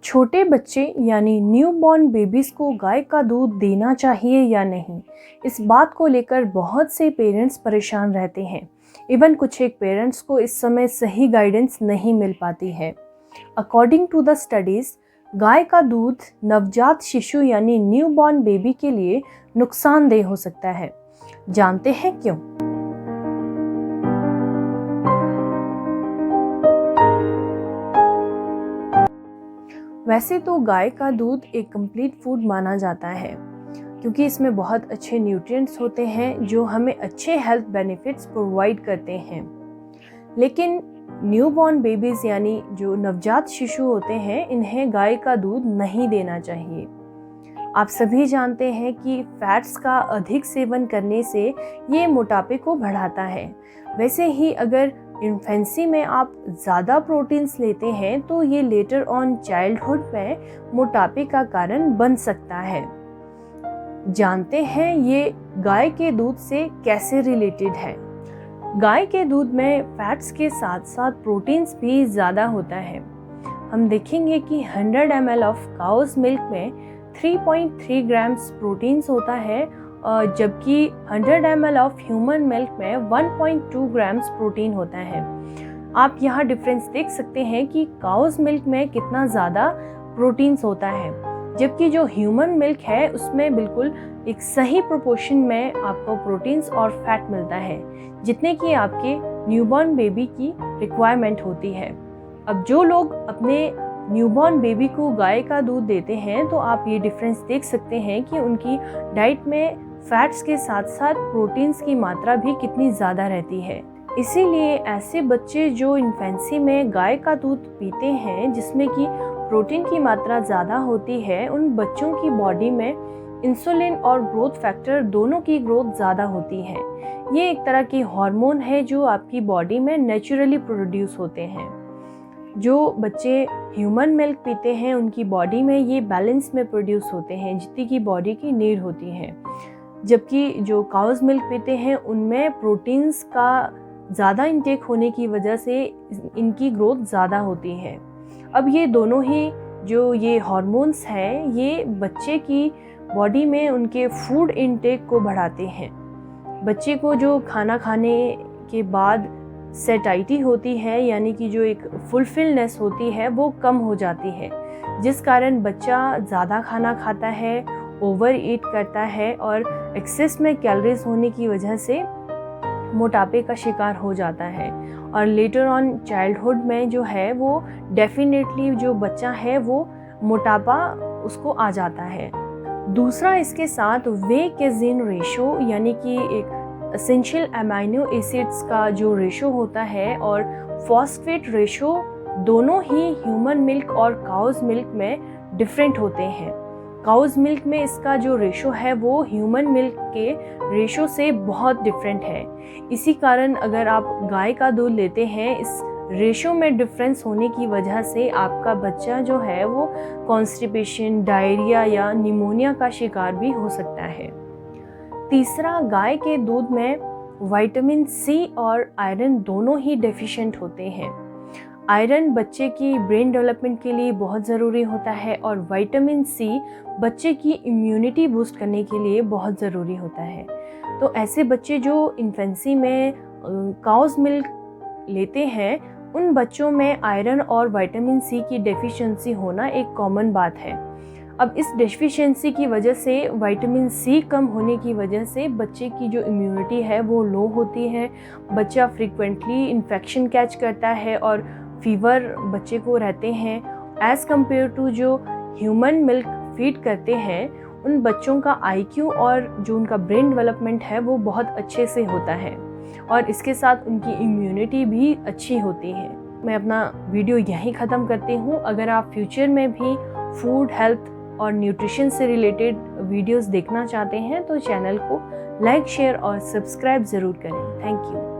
छोटे बच्चे यानी न्यूबॉर्न बेबीज़ को गाय का दूध देना चाहिए या नहीं, इस बात को लेकर बहुत से पेरेंट्स परेशान रहते हैं। इवन कुछ एक पेरेंट्स को इस समय सही गाइडेंस नहीं मिल पाती है। अकॉर्डिंग टू द स्टडीज़, गाय का दूध नवजात शिशु यानी न्यूबॉर्न बेबी के लिए नुकसानदेह हो सकता है। जानते हैं क्यों? वैसे तो गाय का दूध एक कंप्लीट फूड माना जाता है, क्योंकि इसमें बहुत अच्छे न्यूट्रिएंट्स होते हैं जो हमें अच्छे हेल्थ बेनिफिट्स प्रोवाइड करते हैं। लेकिन न्यूबॉर्न बेबीज़ यानी जो नवजात शिशु होते हैं, इन्हें गाय का दूध नहीं देना चाहिए। आप सभी जानते हैं कि फैट्स का अधिक सेवन करने से ये मोटापे को बढ़ाता है। वैसे ही अगर इन्फेंसी में आप ज़्यादा प्रोटीन्स लेते हैं तो ये लेटर ऑन चाइल्डहुड में मोटापे का कारण बन सकता है। जानते हैं ये गाय के दूध से कैसे रिलेटेड है। गाय के दूध में फैट्स के साथ साथ प्रोटीन्स भी ज़्यादा होता है। हम देखेंगे कि 100 ml ऑफ काउज मिल्क में 3.3 ग्राम्स प्रोटीन्स होता है, जबकि 100 ml ऑफ ह्यूमन मिल्क में 1.2 ग्राम्स प्रोटीन होता है। आप यहाँ डिफरेंस देख सकते हैं कि काउज मिल्क में कितना ज़्यादा प्रोटीन्स होता है, जबकि जो ह्यूमन मिल्क है उसमें बिल्कुल एक सही प्रोपोर्शन में आपको प्रोटीन्स और फैट मिलता है, जितने की आपके न्यूबॉर्न बेबी की रिक्वायरमेंट होती है। अब जो लोग अपने न्यूबॉर्न बेबी को गाय का दूध देते हैं तो आप ये डिफरेंस देख सकते हैं कि उनकी डाइट में फैट्स के साथ साथ प्रोटीन्स की मात्रा भी कितनी ज़्यादा रहती है। इसीलिए ऐसे बच्चे जो इन्फेंसी में गाय का दूध पीते हैं, जिसमें कि प्रोटीन की मात्रा ज़्यादा होती है, उन बच्चों की बॉडी में इंसुलिन और ग्रोथ फैक्टर दोनों की ग्रोथ ज़्यादा होती है। ये एक तरह की हार्मोन है जो आपकी बॉडी में नेचुरली प्रोड्यूस होते हैं। जो बच्चे ह्यूमन मिल्क पीते हैं उनकी बॉडी में ये बैलेंस में प्रोड्यूस होते हैं, जितनी की बॉडी की नीड होती है, जबकि जो काउज मिल्क पीते हैं उनमें प्रोटीन्स का ज़्यादा इंटेक होने की वजह से इनकी ग्रोथ ज़्यादा होती है। अब ये दोनों ही जो ये हार्मोन्स हैं, ये बच्चे की बॉडी में उनके फूड इंटेक को बढ़ाते हैं। बच्चे को जो खाना खाने के बाद सेटाइटी होती है, यानी कि जो एक फुलफिलनेस होती है, वो कम हो जाती है, जिस कारण बच्चा ज़्यादा खाना खाता है, ओवर ईट करता है और एक्सेस में कैलोरीज होने की वजह से मोटापे का शिकार हो जाता है। और लेटर ऑन चाइल्डहुड में जो है वो डेफिनेटली जो बच्चा है वो मोटापा उसको आ जाता है। दूसरा, इसके साथ वे केजिन रेशो यानी कि एक एसेंशियल अमाइनो एसिड्स का जो रेशो होता है और फॉस्फेट रेशो दोनों ही ह्यूमन मिल्क और काउज मिल्क में डिफरेंट होते हैं। काउज मिल्क में इसका जो रेशो है वो ह्यूमन मिल्क के रेशो से बहुत डिफरेंट है। इसी कारण अगर आप गाय का दूध लेते हैं, इस रेशो में डिफरेंस होने की वजह से आपका बच्चा जो है वो कॉन्स्टिपेशन, डायरिया या निमोनिया का शिकार भी हो सकता है। तीसरा, गाय के दूध में विटामिन सी और आयरन दोनों ही डेफिशिएंट होते हैं। आयरन बच्चे की ब्रेन डेवलपमेंट के लिए बहुत ज़रूरी होता है और विटामिन सी बच्चे की इम्यूनिटी बूस्ट करने के लिए बहुत ज़रूरी होता है। तो ऐसे बच्चे जो इन्फेंसी में काउज मिल्क लेते हैं, उन बच्चों में आयरन और विटामिन सी की डेफिशिएंसी होना एक कॉमन बात है। अब इस डेफिशिएंसी की वजह से, विटामिन सी कम होने की वजह से बच्चे की जो इम्यूनिटी है वो लो होती है। बच्चा फ्रीक्वेंटली इन्फेक्शन कैच करता है और फीवर बच्चे को रहते हैं। एज़ कम्पेयर टू जो ह्यूमन मिल्क फीड करते हैं, उन बच्चों का IQ और जो उनका ब्रेन डेवलपमेंट है वो बहुत अच्छे से होता है और इसके साथ उनकी इम्यूनिटी भी अच्छी होती है। मैं अपना वीडियो यहीं ख़त्म करती हूँ। अगर आप फ्यूचर में भी फूड, हेल्थ और न्यूट्रिशन से रिलेटेड वीडियोस देखना चाहते हैं तो चैनल को लाइक, शेयर और सब्सक्राइब ज़रूर करें। Thank you.